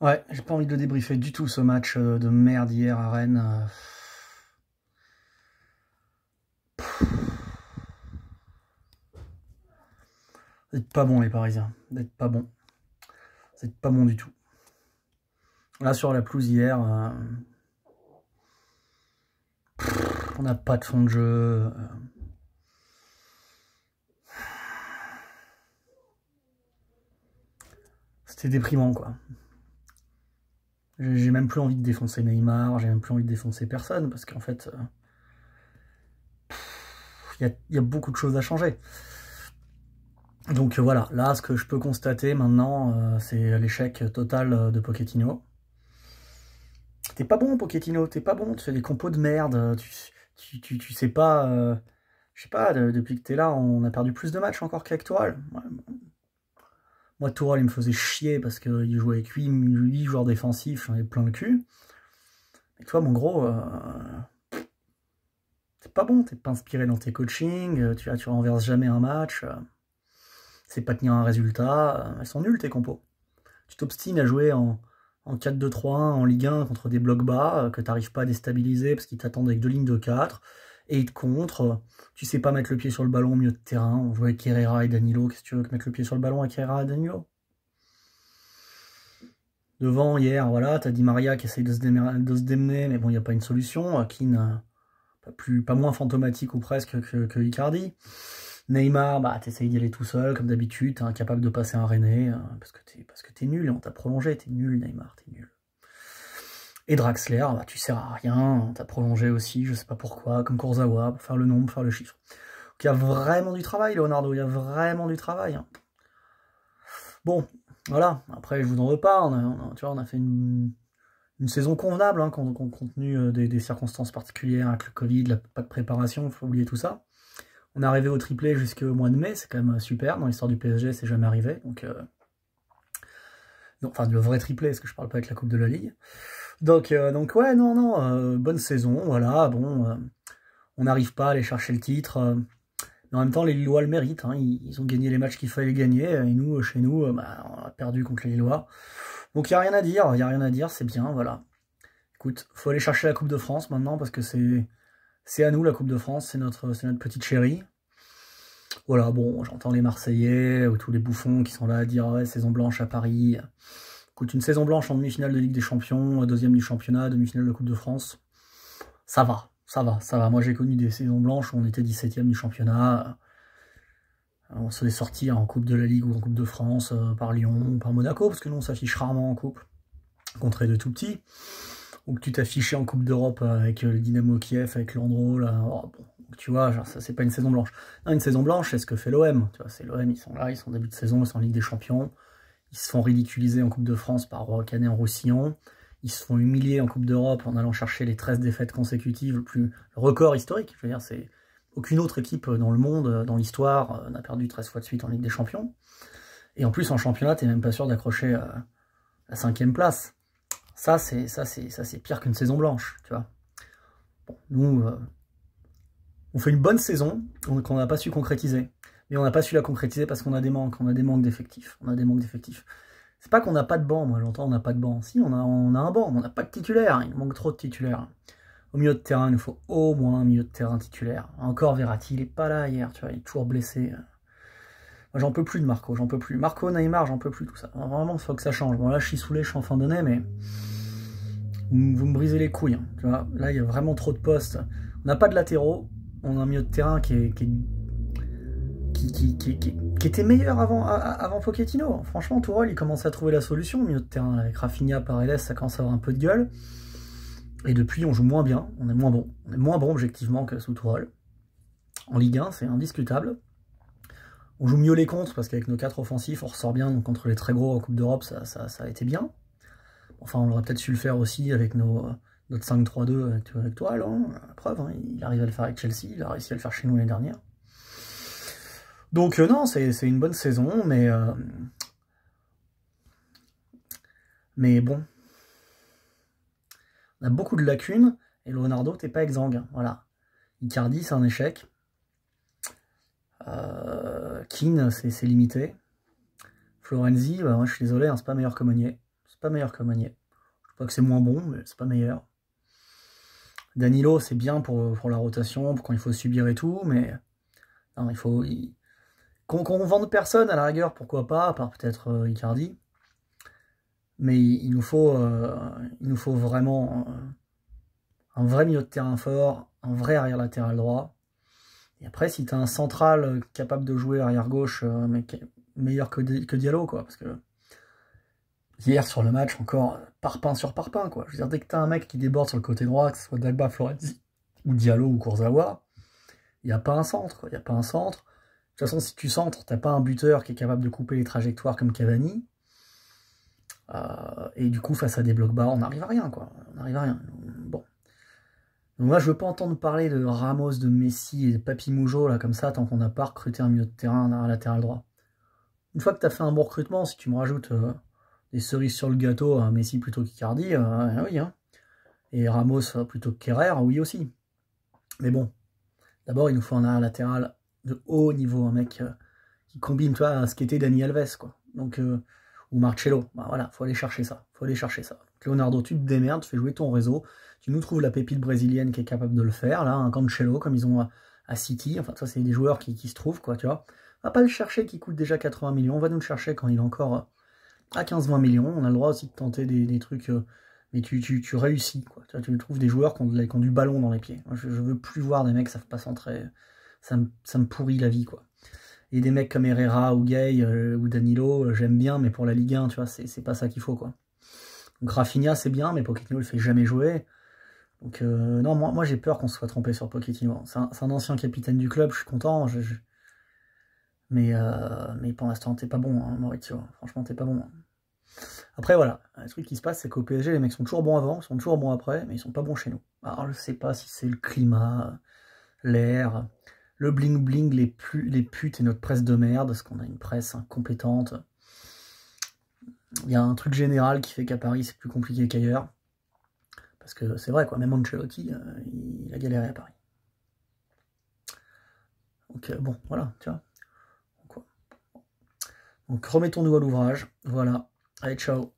Ouais, j'ai pas envie de le débriefer du tout, ce match de merde hier à Rennes. Vous êtes pas bons, les Parisiens. Vous êtes pas bons. Vous êtes pas bons du tout. Là, sur la pelouse hier, on n'a pas de fond de jeu. C'était déprimant, quoi. J'ai même plus envie de défoncer Neymar, j'ai même plus envie de défoncer personne, parce qu'en fait, il y a beaucoup de choses à changer. Donc voilà, là, ce que je peux constater maintenant, c'est l'échec total de Pochettino. T'es pas bon, Pochettino, t'es pas bon, tu fais des compos de merde, tu sais pas... je sais pas, depuis que t'es là, on a perdu plus de matchs encore qu'avec Tourelle. Ouais, bon. Moi, Tourelle, il me faisait chier parce qu'il jouait avec 8 joueurs défensifs, j'en ai plein le cul. Et toi, mon gros, t'es pas bon, t'es pas inspiré dans tes coachings, tu renverses jamais un match, c'est pas tenir un résultat, elles sont nulles tes compos. Tu t'obstines à jouer en 4-2-3-1 en Ligue 1 contre des blocs bas que t'arrives pas à déstabiliser parce qu'ils t'attendent avec 2 lignes de 4 et ils te contre. Tu sais pas mettre le pied sur le ballon au milieu de terrain. On jouait avec Herrera et Danilo. Qu'est-ce que tu veux que mettre le pied sur le ballon avec Herrera et Danilo? Devant, hier, voilà, t'as Di Maria qui essaye de se démener, mais bon, il n'y a pas une solution. Keane, pas moins fantomatique ou presque que Icardi. Neymar, bah, t'essayes d'y aller tout seul, comme d'habitude, t'es incapable de passer un René, parce que t'es nul, et on t'a prolongé, t'es nul, Neymar, t'es nul. Et Draxler, bah, tu sers à rien, t'as prolongé aussi, je sais pas pourquoi, comme Kurzawa, pour faire le nombre, pour faire le chiffre. Donc il y a vraiment du travail, Leonardo, il y a vraiment du travail. Bon, voilà, après je vous en veux pas, tu vois, on a fait une saison convenable, compte tenu des circonstances particulières, avec le Covid, pas de préparation, faut oublier tout ça. On est arrivé au triplé jusqu'au mois de mai, c'est quand même super, dans l'histoire du PSG, c'est jamais arrivé, donc... enfin, le vrai triplé, parce que je parle pas avec la Coupe de la Ligue. Donc ouais, non, bonne saison, voilà, bon, on n'arrive pas à aller chercher le titre, mais en même temps, les Lillois le méritent, hein, ils ont gagné les matchs qu'il fallait gagner, et nous, chez nous, bah, on a perdu contre les Lillois. Donc il n'y a rien à dire, c'est bien, voilà. Écoute, faut aller chercher la Coupe de France maintenant, parce que c'est à nous la Coupe de France, c'est notre petite chérie. Voilà, bon, j'entends les Marseillais, ou tous les bouffons qui sont là à dire « ouais, saison blanche à Paris ». Écoute, une saison blanche en demi-finale de Ligue des Champions, deuxième du championnat, demi-finale de Coupe de France, ça va. Moi, j'ai connu des saisons blanches où on était 17e du championnat. On se fait sortir en Coupe de la Ligue ou en Coupe de France par Lyon ou par Monaco, parce que nous, on s'affiche rarement en Coupe, contre les tout petits. Ou que tu t'affichais en Coupe d'Europe avec le Dynamo Kiev, avec Landreau, là. Oh, bon, tu vois, genre, ça, c'est pas une saison blanche. Non, une saison blanche, c'est ce que fait l'OM. Tu vois, c'est l'OM, ils sont là, ils sont en début de saison, ils sont en Ligue des Champions. Ils se font ridiculiser en Coupe de France par Canet-en-Roussillon. Ils se font humilier en Coupe d'Europe en allant chercher les 13 défaites consécutives, le record historique. Je veux dire, c'est aucune autre équipe dans le monde, dans l'histoire, n'a perdu 13 fois de suite en Ligue des Champions. Et en plus, en championnat, t'es même pas sûr d'accrocher la 5e place. Ça, c'est pire qu'une saison blanche, tu vois. Bon, nous, on fait une bonne saison qu'on n'a pas su concrétiser. Mais on n'a pas su la concrétiser parce qu'on a des manques, d'effectifs. C'est pas qu'on n'a pas de banc, moi j'entends on n'a pas de banc. Si, on a un banc, mais on n'a pas de titulaire, il manque trop de titulaires. Au milieu de terrain, il nous faut au moins un milieu de terrain titulaire. Encore Verratti, il est pas là hier, tu vois, il est toujours blessé. Moi j'en peux plus de Marco, j'en peux plus. Marco, Neymar, j'en peux plus, tout ça. Vraiment, il faut que ça change. Bon là, je suis saoulé, je suis en fin d'année, mais... Vous me brisez les couilles, hein, tu vois. Là, il y a vraiment trop de postes. On n'a pas de latéraux, on a un milieu de terrain qui était meilleur avant Pochettino. Franchement, Tourelle, il commence à trouver la solution au milieu de terrain. Avec Rafinha, Paredes, ça commence à avoir un peu de gueule. Et depuis, on joue moins bien, on est moins bon. On est moins bon objectivement que sous Tourelle. En Ligue 1, c'est indiscutable. On joue mieux les contres, parce qu'avec nos 4 offensifs, on ressort bien. Donc contre les très gros en Coupe d'Europe, ça a été bien. Enfin, on aurait peut-être su le faire aussi avec notre 5-3-2 avec Tourelle. Hein. La preuve, hein, il arrive à le faire avec Chelsea, il a réussi à le faire chez nous l'année dernière. Donc non, c'est une bonne saison, mais bon, on a beaucoup de lacunes, et Leonardo, t'es pas exsangue, voilà. Icardi, c'est un échec. Keane, c'est limité. Florenzi, bah, moi je suis désolé, hein, c'est pas meilleur que Meunier. C'est pas meilleur que Meunier. Je sais pas que c'est moins bon, mais c'est pas meilleur. Danilo, c'est bien pour la rotation, pour quand il faut subir et tout, mais non, il faut... Qu'on vende personne, à la rigueur, pourquoi pas, à part peut-être Icardi. Mais il nous faut vraiment un vrai milieu de terrain fort, un vrai arrière latéral droit. Et après, si tu as un central capable de jouer arrière gauche, mais meilleur que Diallo, quoi, parce que hier sur le match, encore parpaing sur parpaing, quoi. Je veux dire, dès que tu as un mec qui déborde sur le côté droit, que ce soit Dagba, Florenzi, ou Diallo, ou Kurzawa, il n'y a pas un centre, quoi. Il n'y a pas un centre. De toute façon, si tu centres, t'as pas un buteur qui est capable de couper les trajectoires comme Cavani. Et du coup, face à des blocs bas, on n'arrive à rien, quoi. On n'arrive à rien. Bon. Donc moi, je veux pas entendre parler de Ramos, de Messi et de Papy Moujo, là, comme ça, tant qu'on n'a pas recruté un milieu de terrain, un latéral droit. Une fois que tu as fait un bon recrutement, si tu me rajoutes des cerises sur le gâteau, Messi plutôt qu'Icardi, oui, hein. Et Ramos plutôt que Kerrer, oui aussi. Mais bon, d'abord, il nous faut un arrière latéral de haut niveau, un mec qui combine, tu vois, à ce qu'était Dani Alves, quoi. Donc, ou Marcelo, bah voilà, faut aller chercher ça, faut aller chercher ça. Leonardo, tu te démerdes, tu fais jouer ton réseau, tu nous trouves la pépite brésilienne qui est capable de le faire, là, un Cancelo, comme ils ont à City, enfin, ça, c'est des joueurs qui se trouvent, quoi, tu vois. On va pas le chercher qui coûte déjà 80 millions, on va nous le chercher quand il est encore à 15-20 millions, on a le droit aussi de tenter des trucs, mais tu réussis, quoi. Tu trouves des joueurs qui ont du ballon dans les pieds. Moi, je veux plus voir des mecs qui savent pas centrer, ça me pourrit la vie, quoi. Et des mecs comme Herrera ou Gay ou Danilo, j'aime bien, mais pour la Ligue 1, tu vois, c'est pas ça qu'il faut, quoi. Donc Rafinha, c'est bien, mais Pochettino le fait jamais jouer. Donc non, moi j'ai peur qu'on se soit trompé sur Pochettino. C'est un ancien capitaine du club, je suis content, mais pour l'instant, t'es pas bon, hein, Maurizio. Franchement, t'es pas bon. Hein. Après, voilà, le truc qui se passe, c'est qu'au PSG, les mecs sont toujours bons avant, sont toujours bons après, mais ils sont pas bons chez nous. Alors, je sais pas si c'est le climat, l'air, le bling-bling, les putes et notre presse de merde, parce qu'on a une presse incompétente. Il y a un truc général qui fait qu'à Paris, c'est plus compliqué qu'ailleurs. Parce que c'est vrai, quoi, même Ancelotti, il a galéré à Paris. Donc, bon, voilà, tu vois. Donc remettons-nous à l'ouvrage. Voilà. Allez, ciao.